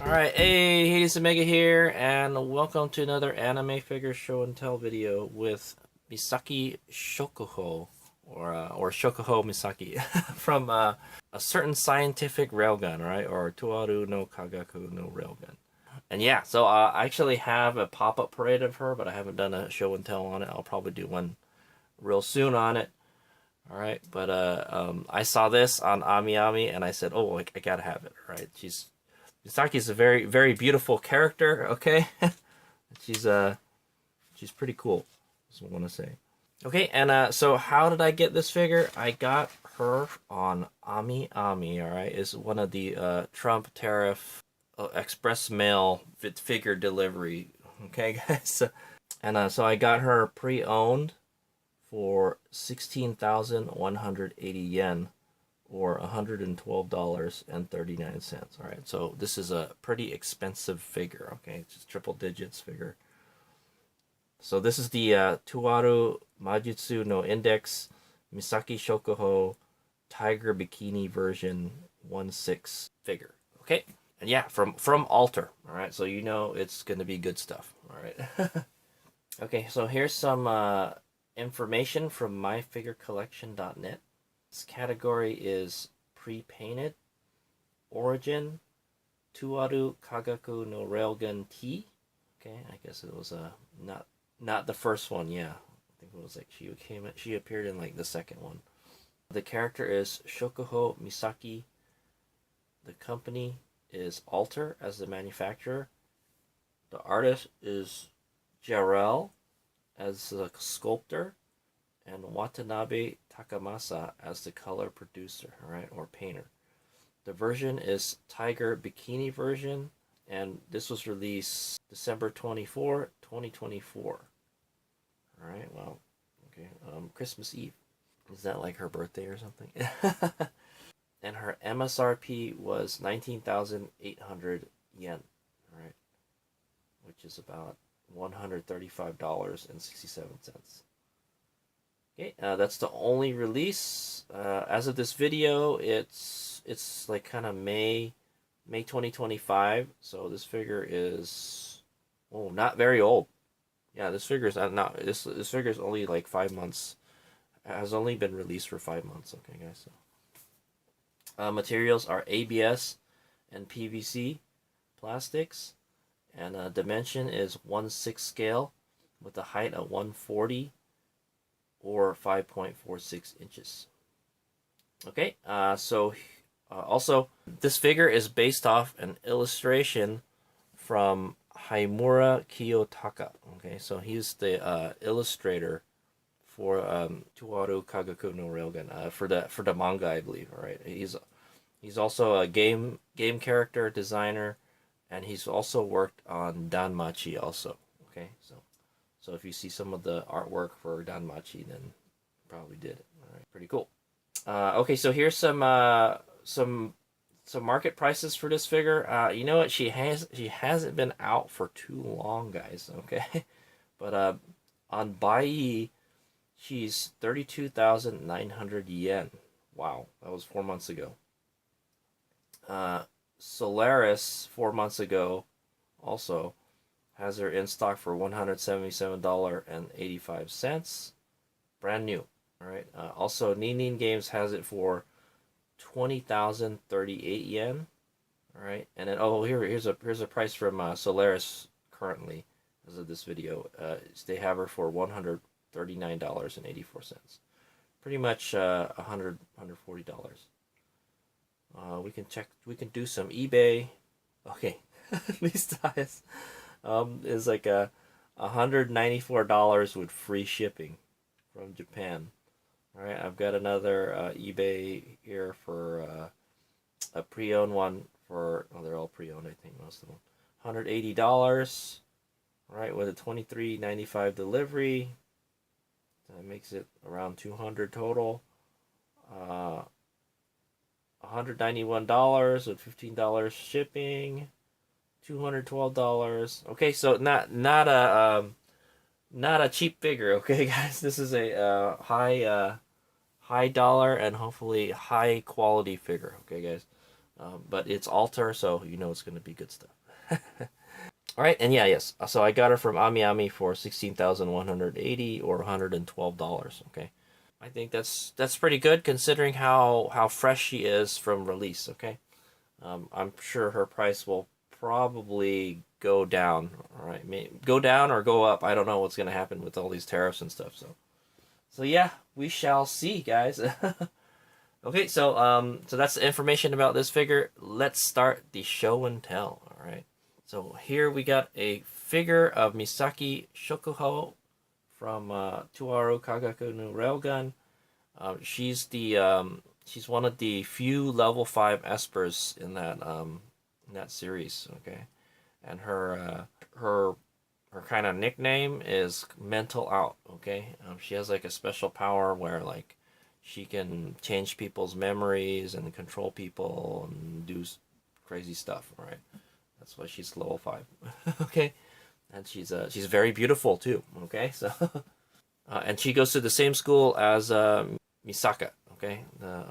Alright, hey, Hades Omega here, and welcome to another anime figure show and tell video with Misaki Shokuhou, or Shokuhou Misaki, from a certain scientific railgun, right? Or To Are Kagaku no Railgun. And yeah, so I actually have a pop-up parade of her, but I haven't done a show and tell on it. I'll probably do one real soon on it. Alright, but I saw this on AmiAmi, and I said, oh, I gotta have it, right? Misaki's a very, very beautiful character, okay? she's pretty cool, that's what I want to say. Okay, and so how did I get this figure? I got her on AmiAmi, alright? It's one of the Trump tariff express mail figure delivery, okay, guys? And so I got her pre-owned for 16,180 yen. Or $112.39. All right, so this is a pretty expensive figure. Okay, it's just triple digits figure. So this is the Tuaru Majutsu no Index Misaki Shokuhou Tiger Bikini version 1/6 figure. Okay, and yeah, from Alter. All right, so you know it's gonna be good stuff. All right. Okay, so here's some information from myfigurecollection.net. This category is pre-painted, origin, To Are Kagaku no Railgun T. Okay, I guess it was not the first one. Yeah, I think it was like she appeared in like the second one. The character is Shokuhou Misaki. The company is Alter as the manufacturer. The artist is Jarrell as the sculptor. And Watanabe Takamasa as the color producer, right, or painter. The version is Tiger Bikini version, and this was released December 24, 2024. All right, well, okay, Christmas Eve. Is that like her birthday or something? And her MSRP was 19,800 yen, right, which is about $135.67. Okay, that's the only release. As of this video, it's like kind of May 2025. So this figure is not very old. Yeah, this figure is not this figure is only like 5 months. Has only been released for 5 months. Okay, guys. So materials are ABS and PVC plastics, and dimension is 1/6 scale with a height of 140. Or 5.46 inches. Okay, so also this figure is based off an illustration from Haimura Kiyotaka. Okay, so he's the illustrator for To Are Kagaku no Railgun for the manga, I believe. All right, he's also a game character designer, and he's also worked on Danmachi also. Okay, so if you see some of the artwork for Danmachi, then probably did it. All right, pretty cool. Okay, so here's some market prices for this figure. You know what? She hasn't been out for too long, guys. Okay, but on Bai, she's 32,900 yen. Wow, that was 4 months ago. Solaris 4 months ago, also has her in stock for $177.85. Brand new. All right. Also, Ninin Games has it for 20,038 yen. All right. And then here's a price from Solaris currently as of this video. They have her for $139.84. Pretty much $140. We can do some eBay. Okay. These ties. Is like $194 with free shipping from Japan. All right, I've got another eBay here for a pre-owned one for. Oh, they're all pre-owned, I think most of them. $180. All right, with a $23.95 delivery. That makes it around $200 total. $191 with $15 shipping. $212. Okay, so not a cheap figure. Okay, guys, this is a high dollar and hopefully high quality figure. Okay, guys. but it's Alter, so you know it's going to be good stuff. All right, and yeah, yes. So I got her from Ami for 16,180 or $112. Okay, I think that's pretty good considering how fresh she is from release. Okay, I'm sure her price will probably go down. All right, go down or go up. I don't know what's going to happen with all these tariffs and stuff. So yeah, we shall see, guys. Okay, so that's the information about this figure. Let's start the show and tell. All right. So here we got a figure of Misaki Shokuhou from To Are Kagaku no Railgun. She's one of the few level 5 espers in that series. Okay, and her kind of nickname is Mental Out. Okay, she has like a special power where like she can change people's memories and control people and do crazy stuff. Right. That's why she's level 5. Okay, and she's very beautiful too. Okay, so and she goes to the same school as Misaka. Okay, the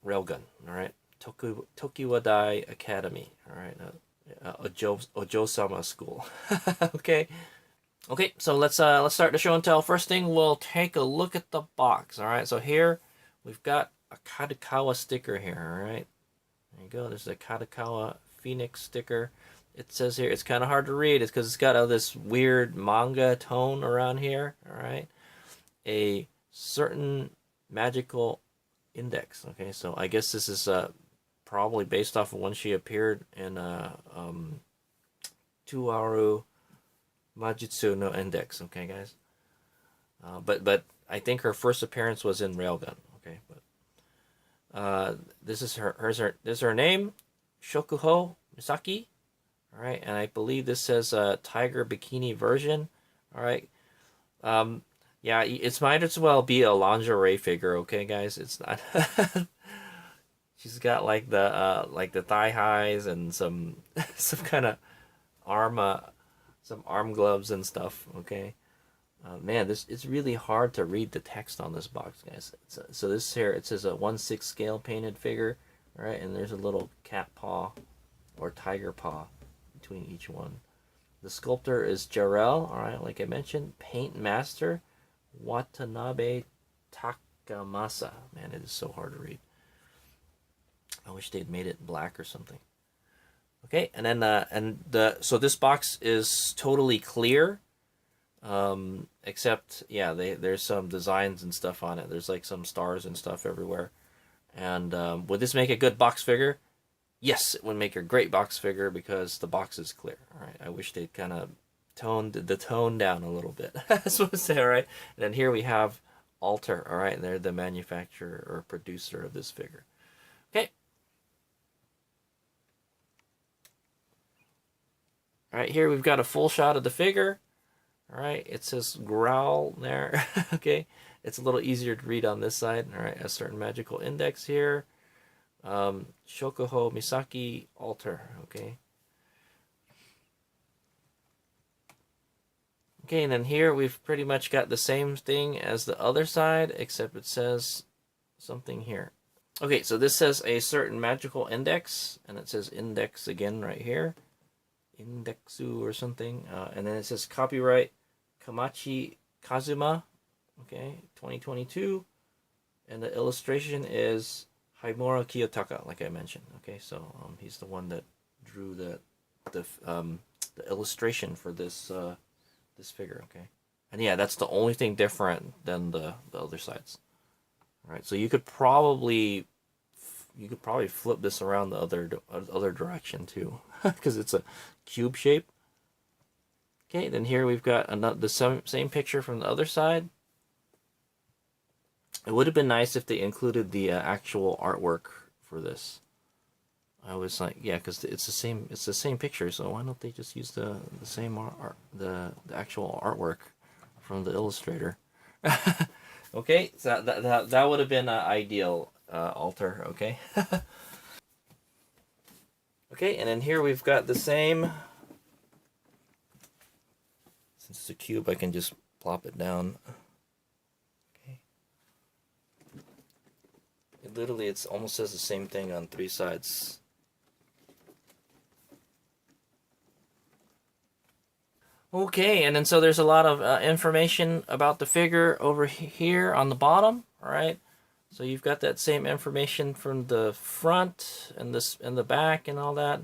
Railgun. All right, Tokiwadai Academy. All right, Ojo-sama school. Okay. Okay, so let's start the show and tell. First thing, we'll take a look at the box. All right, so here we've got a Kadokawa sticker here. All right, there you go. There's a Kadokawa Phoenix sticker. It says here, it's kind of hard to read. It's because it's got all this weird manga tone around here. All right, a certain magical index. Okay, so I guess this is probably based off of when she appeared in Tuaru Majutsu no Index. Okay, guys. But I think her first appearance was in Railgun. Okay, but this is her name, Shokuhou Misaki. All right, and I believe this says Tiger Bikini version. All right. Yeah, it's might as well be a lingerie figure. Okay, guys, it's not. She's got like the thigh highs and some kind of arm some arm gloves and stuff. Okay, man, it's really hard to read the text on this box, guys. So this here, it says a 1/6 scale painted figure, right? And there's a little cat paw or tiger paw between each one. The sculptor is Jarrell, all right, like I mentioned. Paint master Watanabe Takamasa. Man, it is so hard to read. I wish they'd made it black or something. Okay, and then so this box is totally clear, except yeah, there's some designs and stuff on it. There's like some stars and stuff everywhere. And would this make a good box figure? Yes, it would make a great box figure because the box is clear. All right, I wish they'd kind of toned the tone down a little bit. That's what I say. All right, and then here we have Alter. All right, and they're the manufacturer or producer of this figure. Okay. All right, here we've got a full shot of the figure. All right, it says growl there. Okay, it's a little easier to read on this side. All right, a certain magical index here. Shokuhou Misaki Alter. Okay. Okay, and then here we've pretty much got the same thing as the other side, except it says something here. Okay, so this says a certain magical index, and it says index again right here. Indexu or something. And then it says copyright Kamachi Kazuma. Okay, 2022. And the illustration is Haimura Kiyotaka, like I mentioned. Okay, so he's the one that drew the illustration for this this figure. Okay, and yeah, that's the only thing different than the other sides. All right, so you could probably flip this around the other direction too, because it's a cube shape. Okay, then here we've got the same picture from the other side. It would have been nice if they included the actual artwork for this. I was like, yeah, because it's the same picture, so why don't they just use the same the actual artwork from the illustrator? Okay, so that would have been ideal, Alter. Okay. Okay, and then here we've got the same. Since it's a cube, I can just plop it down. Okay. literally, it almost says the same thing on 3 sides. Okay, and then so there's a lot of information about the figure over here on the bottom. All right, so you've got that same information from the front and this and the back and all that.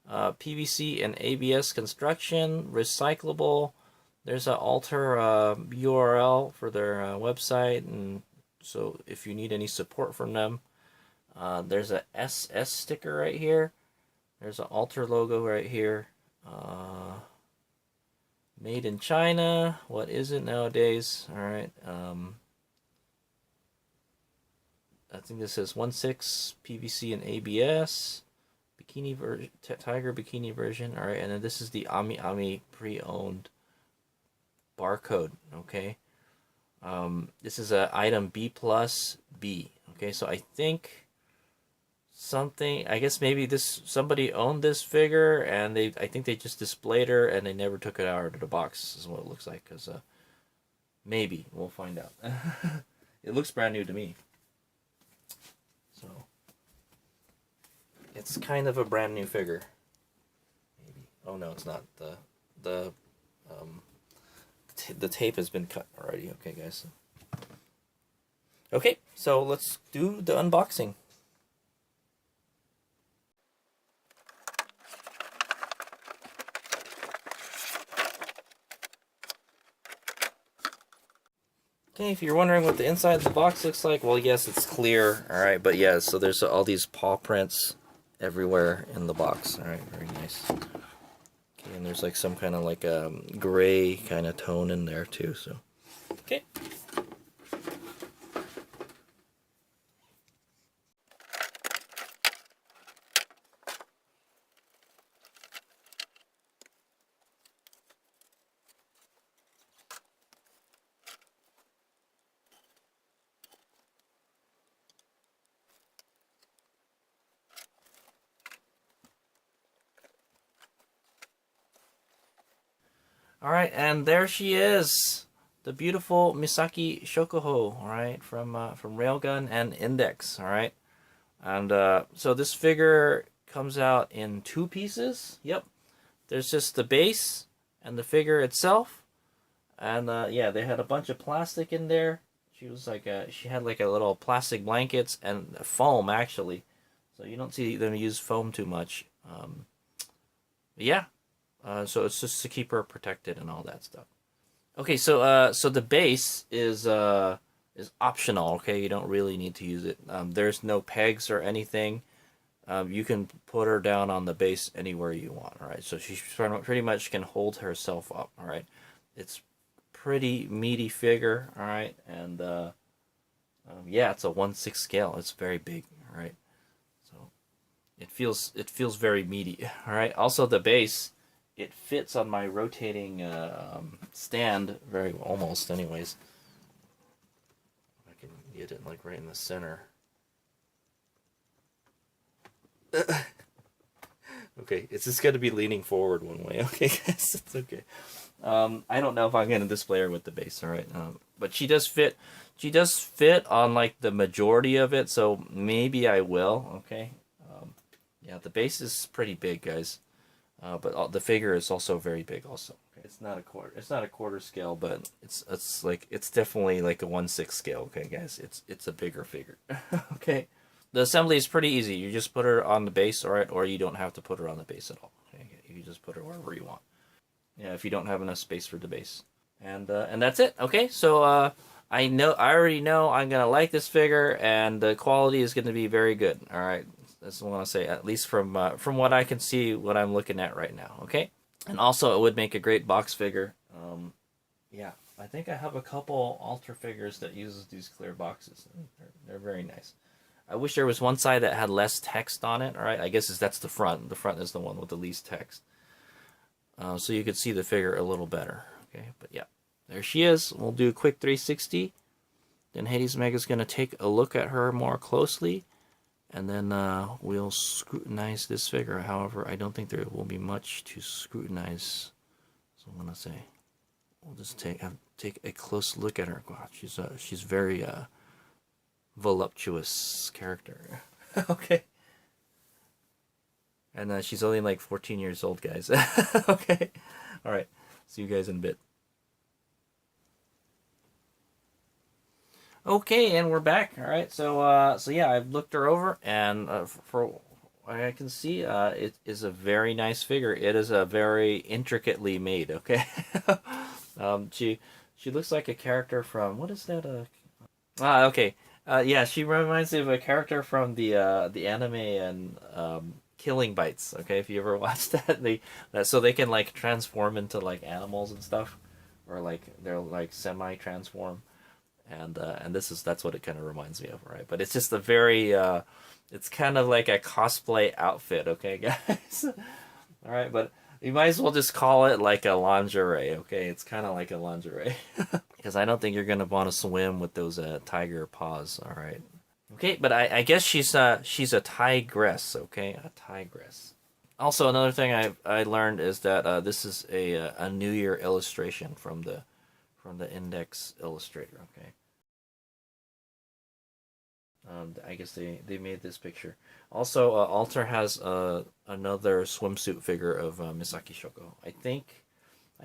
PVC and ABS construction, recyclable. There's an alter URL for their website, and so if you need any support from them, there's a SS sticker right here. There's an alter logo right here. Made in China. What is it nowadays? All right. I think this says 1.6 PVC and ABS. Bikini version, Tiger Bikini version. All right, and then this is the Ami Ami pre-owned barcode. Okay. This is a item B plus B. Okay, so I think something, I guess maybe somebody owned this figure and I think they just displayed her and they never took it out of the box is what it looks like, because maybe we'll find out. It looks brand new to me, so it's kind of a brand new figure. Maybe. Oh no, it's not. The tape has been cut already. Okay, guys. Okay, so let's do the unboxing. Okay, if you're wondering what the inside of the box looks like, well, yes, it's clear, alright, but yeah, so there's all these paw prints everywhere in the box, alright, very nice. Okay, and there's like some kind of like a gray kind of tone in there too, so, okay. Alright, and there she is, the beautiful Misaki Shokuhou, alright, from Railgun and Index, alright. And so this figure comes out in 2 pieces, yep. There's just the base and the figure itself. And yeah, they had a bunch of plastic in there. She was like she had like a little plastic blankets and foam actually. So you don't see them use foam too much. Yeah, so it's just to keep her protected and all that stuff. Okay, so so the base is optional. Okay, you don't really need to use it. There's no pegs or anything. You can put her down on the base anywhere you want. All right, so she pretty much can hold herself up. All right, it's pretty meaty figure. All right, and yeah, it's a 1/6 scale. It's very big. All right, so it feels very meaty. All right. Also, the base, it fits on my rotating stand very almost. Anyways, I can get it like right in the center. Okay, it's just gonna be leaning forward one way. Okay, guys, it's okay. I don't know if I'm gonna display her with the base. All right, but she does fit. She does fit on like the majority of it, so maybe I will. Okay, yeah, the base is pretty big, guys, but the figure is also very big. Also, okay? It's not a quarter. It's not a quarter scale, but it's definitely like a 1/6 scale. Okay, guys, it's a bigger figure. Okay. The assembly is pretty easy. You just put her on the base, alright, or you don't have to put her on the base at all. Okay? You just put her wherever you want. Yeah, if you don't have enough space for the base. And that's it. Okay, so I already know I'm gonna like this figure, and the quality is gonna be very good. Alright, that's what I want to say. At least from what I can see, what I'm looking at right now. Okay, and also it would make a great box figure. Yeah, I think I have a couple alter figures that uses these clear boxes. They're very nice. I wish there was one side that had less text on it. All right, I guess that's the front. The front is the one with the least text, so you could see the figure a little better. Okay, but yeah, there she is. We'll do a quick 360. Then Hades Mega's gonna take a look at her more closely, and then we'll scrutinize this figure. However, I don't think there will be much to scrutinize. So I'm gonna say we'll just take a close look at her. Wow, she's very voluptuous character. Okay. And she's only like 14 years old, guys. Okay. All right. See you guys in a bit. Okay, and we're back. All right. So yeah, I've looked her over, and for what I can see, it is a very nice figure. It is a very intricately made. Okay. She looks like a character from, what is that? Okay. Yeah, she reminds me of a character from the anime and Killing Bites. Okay, if you ever watched that, so they can like transform into like animals and stuff, or like they're like semi-transform, and that's what it kind of reminds me of, right? But it's just a very it's kind of like a cosplay outfit, okay, guys. All right, but you might as well just call it like a lingerie, okay? It's kind of like a lingerie. Because I don't think you're going to want to swim with those tiger paws, all right? Okay, but I guess she's a tigress, okay? A tigress. Also, another thing I learned is that this is a New Year illustration from the Index Illustrator, okay? I guess they made this picture. Also, Alter has another swimsuit figure of Misaki Shokuhou. I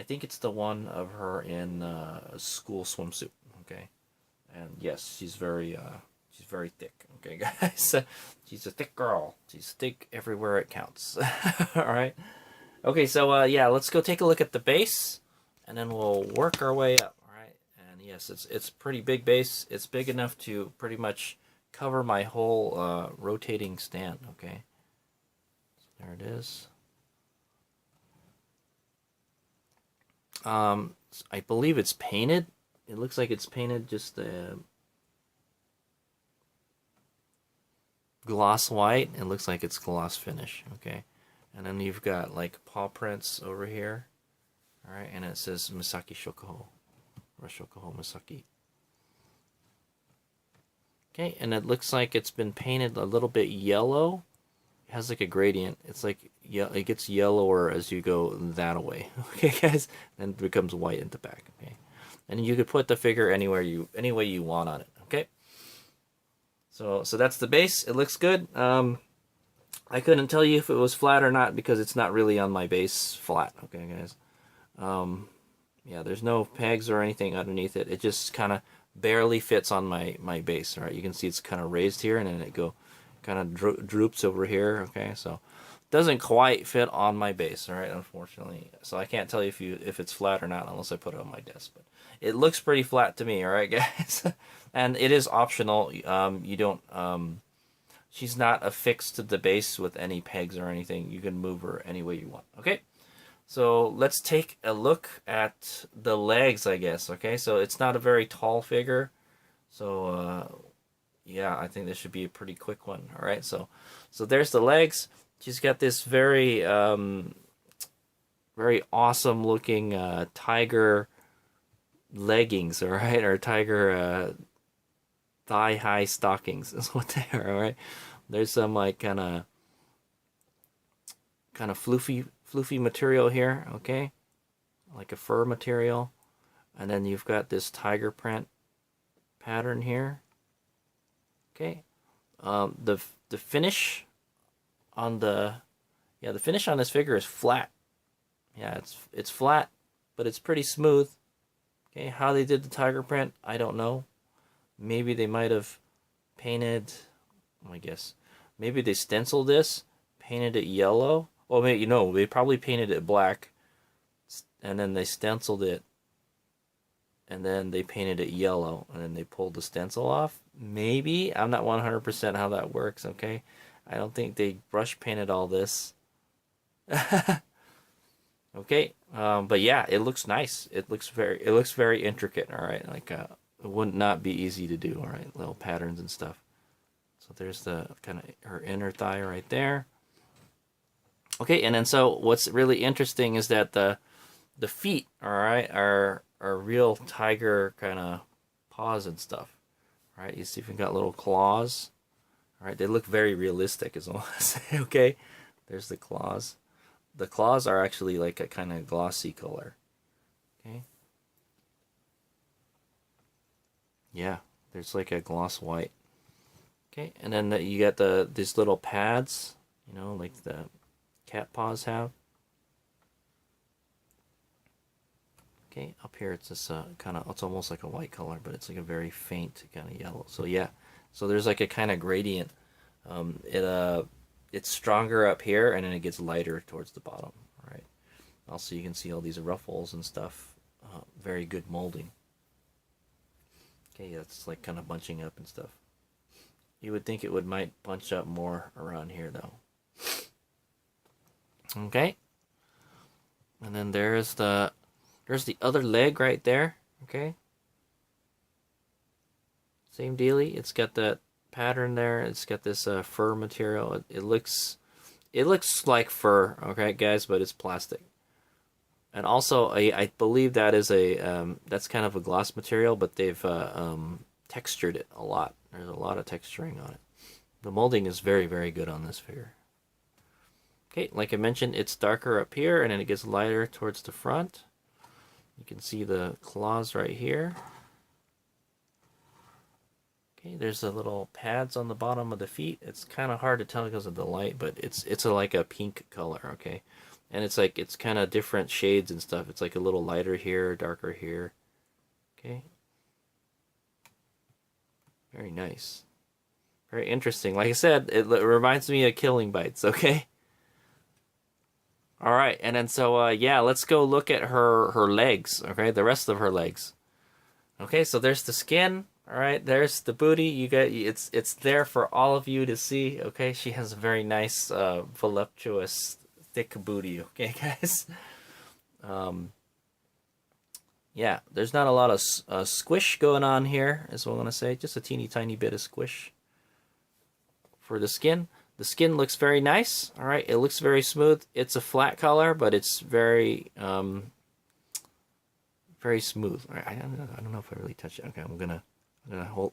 think it's the one of her in a school swimsuit. Okay, and yes, she's very thick. Okay, guys, she's a thick girl. She's thick everywhere it counts. All right. Okay, so yeah, let's go take a look at the base, and then we'll work our way up. All right, and yes, it's pretty big base. It's big enough to pretty much cover my whole rotating stand. Okay, so there it is. I believe it's painted. It looks like it's painted just gloss white. It looks like it's gloss finish. Okay, and then you've got like paw prints over here. All right, and it says Misaki Shokuhou, or Shokuhou Misaki. Okay, and it looks like it's been painted a little bit yellow. It has like a gradient. It's like, yeah, it gets yellower as you go that way. Okay, guys, and it becomes white at the back. Okay, and you could put the figure any way you want on it. Okay, so that's the base. It looks good. I couldn't tell you if it was flat or not because it's not really on my base flat. Okay, guys. Yeah, there's no pegs or anything underneath it. It just kind of barely fits on my base. All right, you can see it's kind of raised here, and then it kind of droops over here. Okay, so it doesn't quite fit on my base. All right, unfortunately, so I can't tell you if it's flat or not unless I put it on my desk. But it looks pretty flat to me. All right, guys, and it is optional. You don't. She's not affixed to the base with any pegs or anything. You can move her any way you want. Okay. So let's take a look at the legs, I guess. Okay, so it's not a very tall figure. So yeah, I think this should be a pretty quick one. All right, so there's the legs. She's got this very very awesome looking tiger leggings, all right, or tiger thigh high stockings is what they are. All right, there's some like kind of floofy material here, okay, like a fur material, and then you've got this tiger print pattern here. Okay, the finish on the finish on this figure is flat. Yeah, it's flat, but it's pretty smooth. Okay, how they did the tiger print, I don't know. Maybe they might have painted. I guess maybe they stenciled this, painted it yellow. Well, maybe, they probably painted it black, and then they stenciled it, and then they painted it yellow, and then they pulled the stencil off. Maybe. I'm not 100% how that works, okay? I don't think they brush painted all this. Okay, but yeah, it looks nice. It looks very intricate, all right? Like, it would not be easy to do, all right? Little patterns and stuff. So there's the kind of her inner thigh right there. Okay, and then so what's really interesting is that the feet, all right, are real tiger kind of paws and stuff. All right, you see if you've got little claws. All right, they look very realistic, is all I say. Okay, there's the claws. The claws are actually like a kind of glossy color. Okay. Yeah, there's like a gloss white. Okay, and then you got these little pads, you know, like the cat paws have. Okay, up here it's this kind of, it's almost like a white color, but it's like a very faint kind of yellow. So yeah, so there's like a kind of gradient. It's stronger up here, and then it gets lighter towards the bottom. All right. Also, you can see all these ruffles and stuff. Very good molding. Okay, yeah, it's like kind of bunching up and stuff. You would think it might bunch up more around here though. Okay. And then there's the other leg right there. Okay. Same dealy. It's got that pattern there. It's got this fur material. It looks like fur, okay, guys, but it's plastic. And also, I believe that is that's kind of a gloss material, but they've textured it a lot. There's a lot of texturing on it. The molding is very, very good on this figure. Okay, like I mentioned, it's darker up here, and then it gets lighter towards the front. You can see the claws right here. Okay, there's the little pads on the bottom of the feet. It's kind of hard to tell because of the light, but it's like a pink color, okay? And it's kind of different shades and stuff. It's like a little lighter here, darker here. Okay. Very nice. Very interesting. Like I said, it reminds me of Killing Bites, okay? All right, and then so yeah, let's go look at her legs, okay? The rest of her legs. Okay, so there's the skin. All right, there's the booty. You got it's there for all of you to see. Okay, she has a very nice, voluptuous, thick booty. Okay, guys. Yeah, there's not a lot of squish going on here, is what I'm gonna say. Just a teeny tiny bit of squish for the skin. The skin looks very nice. All right, it looks very smooth. It's a flat color, but it's very very smooth. All right, I don't know if I really touch it. Okay, I'm gonna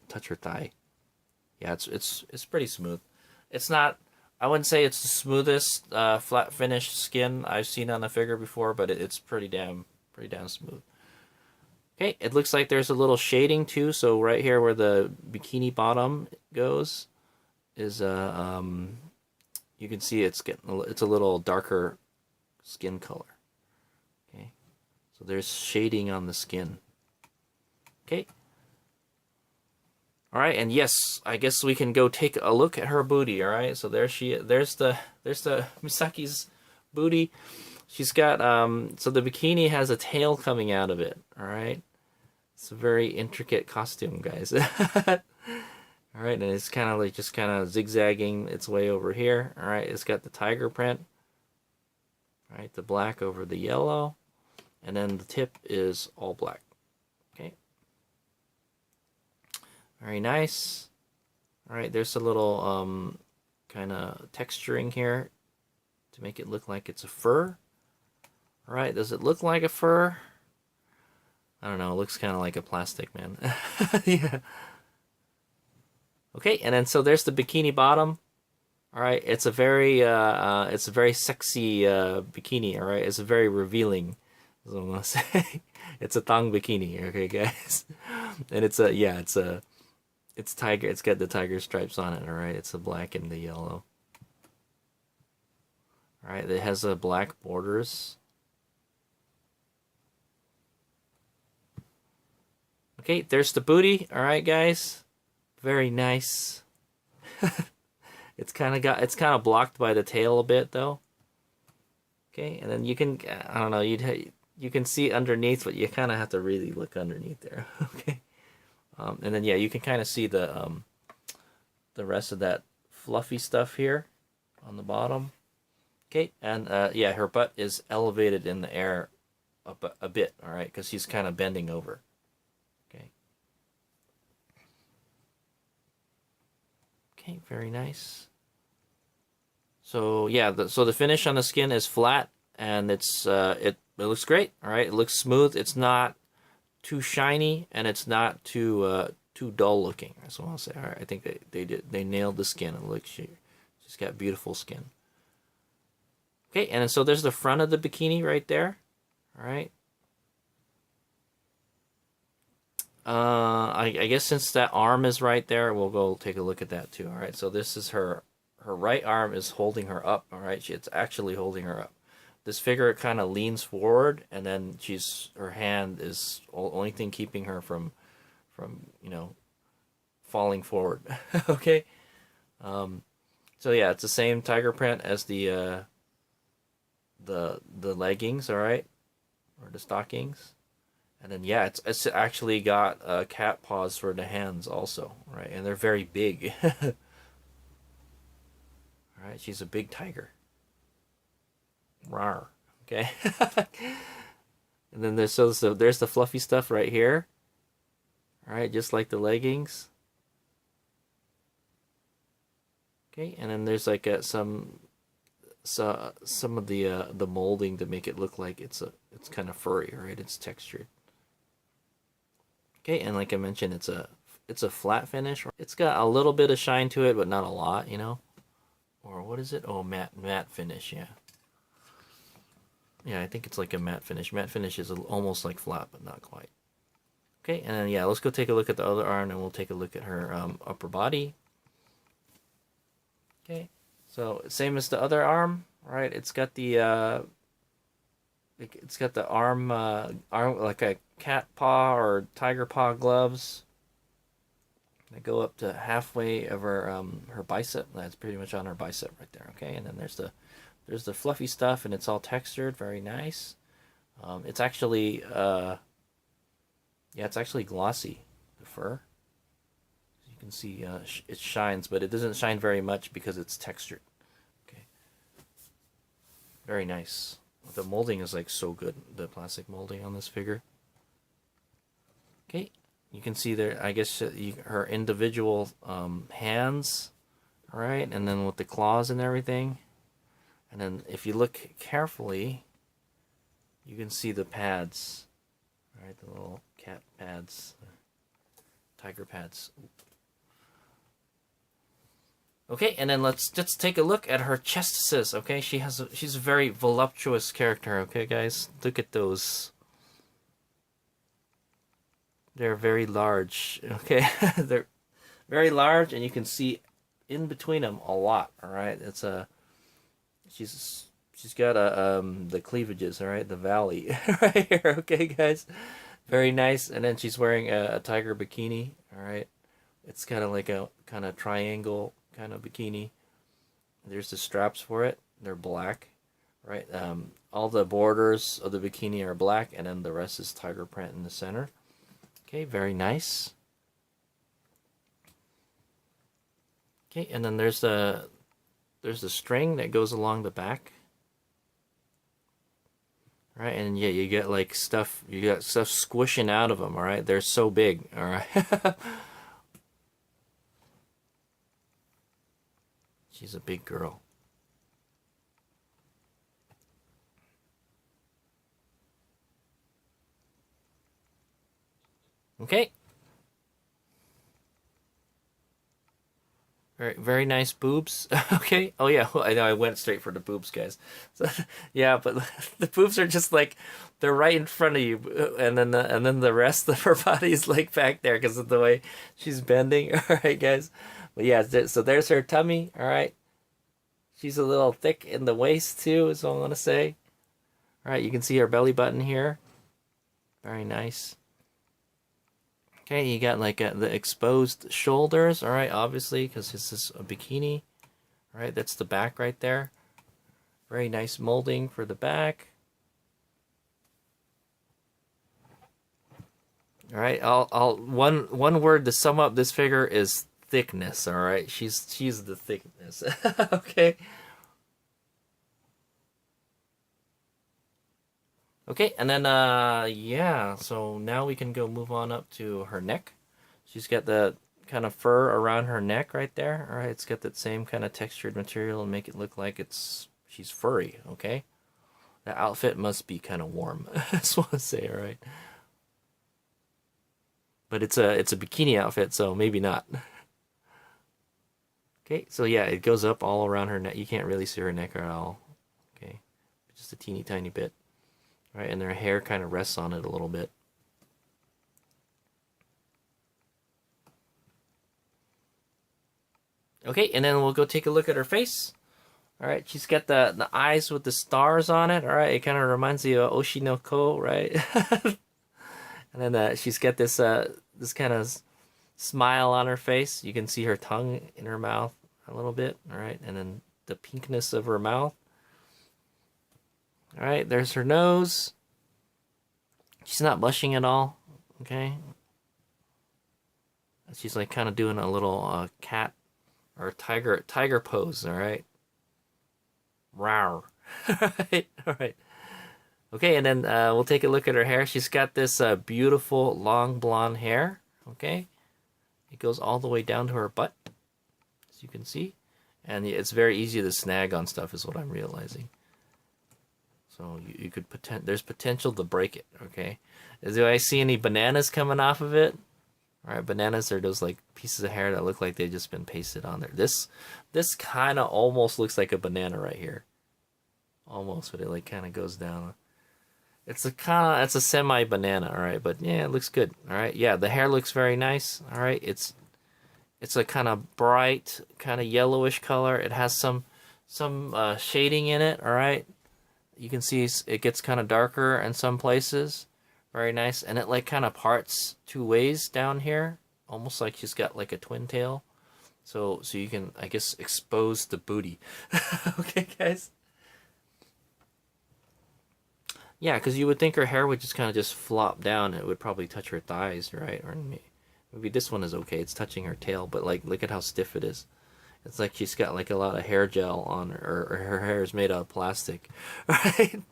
touch her thigh. Yeah, it's pretty smooth. It's not. I wouldn't say it's the smoothest flat finished skin I've seen on a figure before, but it's pretty damn smooth. Okay, it looks like there's a little shading too. So right here where the bikini bottom goes is you can see it's a little darker skin color. Okay, so there's shading on the skin. Okay. All right, and yes, I guess we can go take a look at her booty. All right, so there's the Misaki's booty. She's got so the bikini has a tail coming out of it. All right, it's a very intricate costume, guys. All right, and it's kind of like just kind of zigzagging its way over here. All right, it's got the tiger print. All right, the black over the yellow, and then the tip is all black. Okay. Very nice. All right, there's a little kind of texturing here to make it look like it's a fur. All right, does it look like a fur? I don't know. It looks kind of like a plastic, man. Yeah. Okay, and then so there's the bikini bottom. All right, it's a very sexy bikini. All right, it's very revealing. Is what I'm gonna say. It's a thong bikini. Okay, guys, and it's tiger. It's got the tiger stripes on it. All right, it's the black and the yellow. All right, it has black borders. Okay, there's the booty. All right, guys, very nice. It's kind of blocked by the tail a bit though. Okay, and then you can, I don't know, you can see underneath, but you kind of have to really look underneath there. Okay. And then yeah, you can kind of see the rest of that fluffy stuff here on the bottom. Okay, and yeah, her butt is elevated in the air a bit, all right, because she's kind of bending over. Okay. Okay, very nice. So yeah, so the finish on the skin is flat, and it looks great. All right, it looks smooth. It's not too shiny, and it's not too dull looking. That's what I'll say. All right, I think they nailed the skin. It looks she's got beautiful skin. Okay, and so there's the front of the bikini right there. All right. I guess since that arm is right there, we'll go take a look at that too. All right, so this is her right arm is holding her up. All right, it's actually holding her up. This figure kind of leans forward, and then her hand is the only thing keeping her from falling forward. Okay. So yeah, it's the same tiger print as the leggings. All right, or the stockings. And then yeah, it's actually got cat paws for the hands also, right? And they're very big. All right, she's a big tiger. Rawr. Okay. And then there's there's the fluffy stuff right here. All right, just like the leggings. Okay, and then there's like some of the molding to make it look like it's kind of furry, right? It's textured. Okay, and like I mentioned, it's a flat finish. It's got a little bit of shine to it, but not a lot, you know. Or what is it? Oh, matte finish, yeah. Yeah, I think it's like a matte finish. Matte finish is almost like flat, but not quite. Okay, and then yeah, let's go take a look at the other arm, and we'll take a look at her upper body. Okay, so same as the other arm, right? It's got the arm like a cat paw or tiger paw gloves. They go up to halfway of her bicep. That's pretty much on her bicep right there. Okay, and then there's the fluffy stuff, and it's all textured, very nice. It's actually it's actually glossy, the fur. You can see it shines, but it doesn't shine very much because it's textured. Okay, very nice. The molding is like so good, the plastic molding on this figure. Okay, you can see there, I guess her individual hands, all right, and then with the claws and everything. And then if you look carefully, you can see the pads, all right, the little cat pads, tiger pads. Okay, and then let's just take a look at her chestises. Okay, she's a very voluptuous character. Okay, guys, look at those. They're very large. Okay, they're very large, and you can see in between them a lot. All right, she's got the cleavages. All right, the valley right here. Okay, guys, very nice. And then she's wearing a tiger bikini. All right, it's kind of like a kind of triangle kind of bikini. There's the straps for it. They're black, right? All the borders of the bikini are black, and then the rest is tiger print in the center. Okay, very nice. Okay, and then there's the string that goes along the back. Right, and yeah, you got like stuff, you got stuff squishing out of them, all right? They're so big, all right? She's a big girl. Okay. Very, very nice boobs. Okay. Oh yeah, I know I went straight for the boobs, guys. So, yeah, but the boobs are just like they're right in front of you, and then the rest of her body is like back there because of the way she's bending. All right, guys. But yeah, so there's her tummy. All right. She's a little thick in the waist too, is all I want to say. All right, you can see her belly button here. Very nice. Okay, you got like the exposed shoulders, all right, obviously, because this is a bikini. All right, that's the back right there. Very nice molding for the back. All right, one word to sum up this figure is thickness. All right, she's the thickness. Okay. Okay, and then yeah, so now we can go move on up to her neck. She's got the kind of fur around her neck right there. All right, it's got that same kind of textured material and make it look like she's furry. Okay, the outfit must be kind of warm. I just want to say, all right. But it's a bikini outfit, so maybe not. Okay, so yeah, it goes up all around her neck. You can't really see her neck at all. Okay, just a teeny tiny bit. All right, and their hair kind of rests on it a little bit. Okay, and then we'll go take a look at her face. All right, she's got the eyes with the stars on it. All right, it kind of reminds you of Oshinoko, right? And then she's got this kind of smile on her face. You can see her tongue in her mouth a little bit. All right, and then the pinkness of her mouth. All right, there's her nose. She's not blushing at all. Okay, she's like kind of doing a little cat or tiger pose. All right. Rawr. All right. Okay, and then we'll take a look at her hair. She's got this beautiful long blonde hair. Okay, it goes all the way down to her butt, as you can see, and it's very easy to snag on stuff, is what I'm realizing. So you could there's potential to break it. Okay, do I see any bananas coming off of it? All right, bananas are those like pieces of hair that look like they've just been pasted on there. This kind of almost looks like a banana right here, almost, but it like kind of goes down. It's a semi banana, all right, but yeah, it looks good. All right, yeah, the hair looks very nice. All right, it's a kind of bright, kind of yellowish color. It has some shading in it. All right, you can see it gets kind of darker in some places. Very nice, and it like kind of parts two ways down here, almost like she's got like a twin tail. So you can, I guess, expose the booty. Okay, guys. Yeah, because you would think her hair would just kind of just flop down. It would probably touch her thighs, right? Or maybe this one is okay. It's touching her tail, but like, look at how stiff it is. It's like she's got like a lot of hair gel on her, or her hair is made out of plastic, right?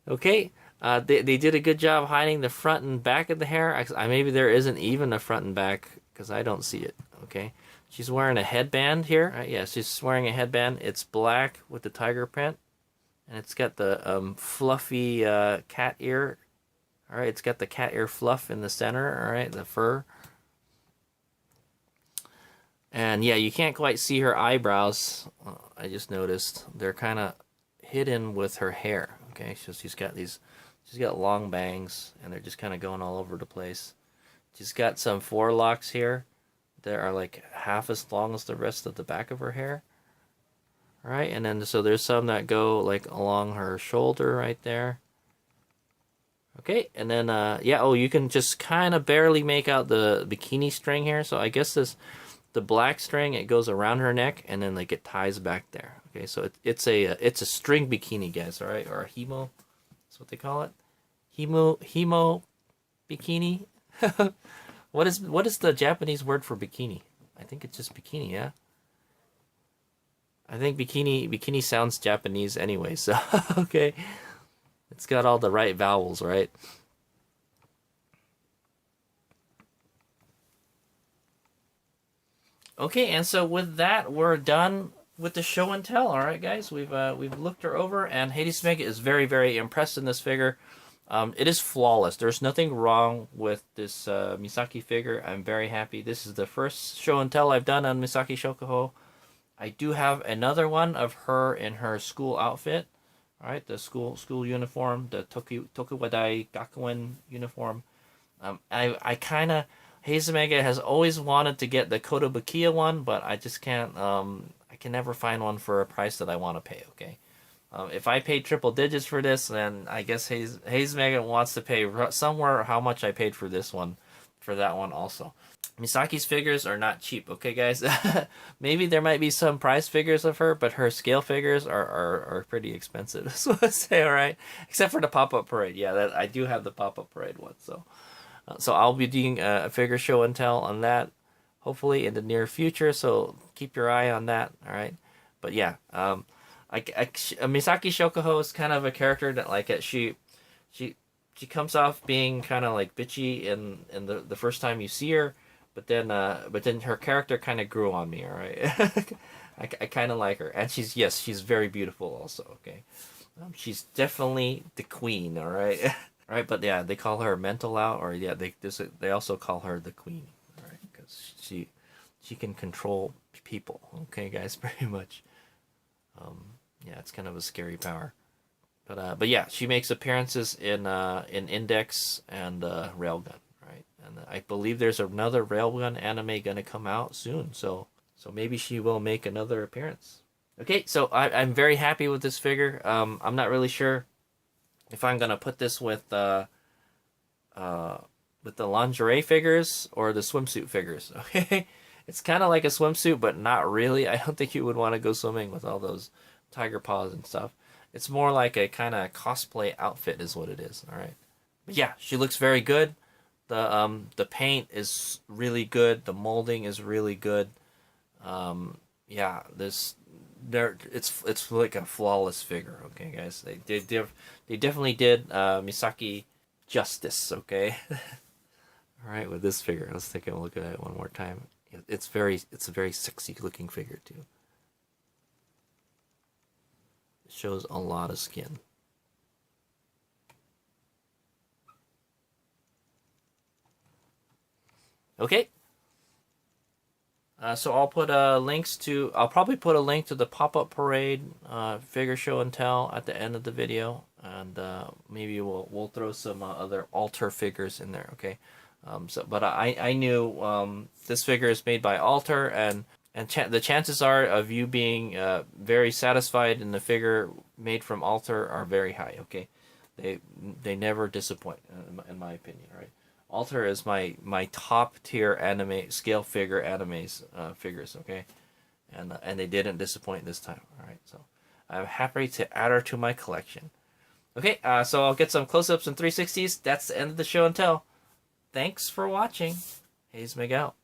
Okay, they did a good job hiding the front and back of the hair. Maybe there isn't even a front and back because I don't see it. Okay, she's wearing a headband here. Yeah, she's wearing a headband. It's black with the tiger print. And it's got the fluffy cat ear. All right, it's got the cat ear fluff in the center. All right, the fur. And yeah, you can't quite see her eyebrows. I just noticed they're kind of hidden with her hair. Okay, so she's got long bangs, and they're just kind of going all over the place. She's got some forelocks here that are like half as long as the rest of the back of her hair. Right, and then so there's some that go like along her shoulder right there. Okay, and then yeah, oh, you can just kind of barely make out the bikini string here. So I guess the black string, it goes around her neck and then like it ties back there. Okay, so it's a string bikini, guys. All right, or a himo, that's what they call it. Himo bikini. What is the Japanese word for bikini? I think it's just bikini, yeah. I think bikini sounds Japanese anyway, so okay. It's got all the right vowels, right? Okay, and so with that, we're done with the show and tell. All right, guys, we've looked her over, and Hades Mega is very, very impressed in this figure. It is flawless. There's nothing wrong with this Misaki figure. I'm very happy. This is the first show and tell I've done on Misaki Shokuhou. I do have another one of her in her school outfit. All right, the school uniform, the Tokuwadai Gakuen uniform. I kind of, Hazemega has always wanted to get the Kotobukiya one, but I just can't. I can never find one for a price that I want to pay. Okay, if I paid triple digits for this, then I guess Hazemega wants to pay somewhere how much I paid for this one, for that one also. Misaki's figures are not cheap, okay, guys? Maybe there might be some prize figures of her, but her scale figures are pretty expensive, so let's say, all right? Except for the Pop-Up Parade. Yeah, I do have the Pop-Up Parade one, so I'll be doing a figure show and tell on that, hopefully in the near future, so keep your eye on that, all right? But yeah, Misaki Shokuhou is kind of a character that, like, she comes off being kind of, like, bitchy in the first time you see her, but then her character kind of grew on me. All right, I kind of like her, and she's very beautiful also. Okay, she's definitely the queen. All right, all right. But yeah, they call her mental out, or yeah, they also call her the queen. All right, because she can control people. Okay, guys, pretty much. Yeah, it's kind of a scary power. But yeah, she makes appearances in Index and Railgun. Right, And I believe there's another Railgun anime going to come out soon, so maybe she will make another appearance. Okay, so I'm very happy with this figure. I'm not really sure if I'm gonna put this with the lingerie figures or the swimsuit figures. Okay, it's kind of like a swimsuit, but not really. I don't think you would want to go swimming with all those tiger paws and stuff. It's more like a kind of cosplay outfit, is what it is. All right, but yeah, she looks very good. The paint is really good. The molding is really good. Yeah, it's like a flawless figure. Okay, guys, they definitely did Misaki justice. Okay, all right, with this figure, let's take a look at it one more time. It's a very sexy looking figure too. It shows a lot of skin. Okay. So I'll put links to. I'll probably put a link to the pop-up parade figure show and tell at the end of the video, and maybe we'll throw some other Alter figures in there. Okay. But I knew this figure is made by Alter, and the chances are of you being very satisfied in the figure made from Alter are very high. Okay. They never disappoint, in my opinion. Right. Alter is my top tier anime scale figure figures, okay, and they didn't disappoint this time. All right, so I'm happy to add her to my collection. Okay, so I'll get some close-ups and 360s. That's the end of the show and tell. Thanks for watching. Hayes Meg out.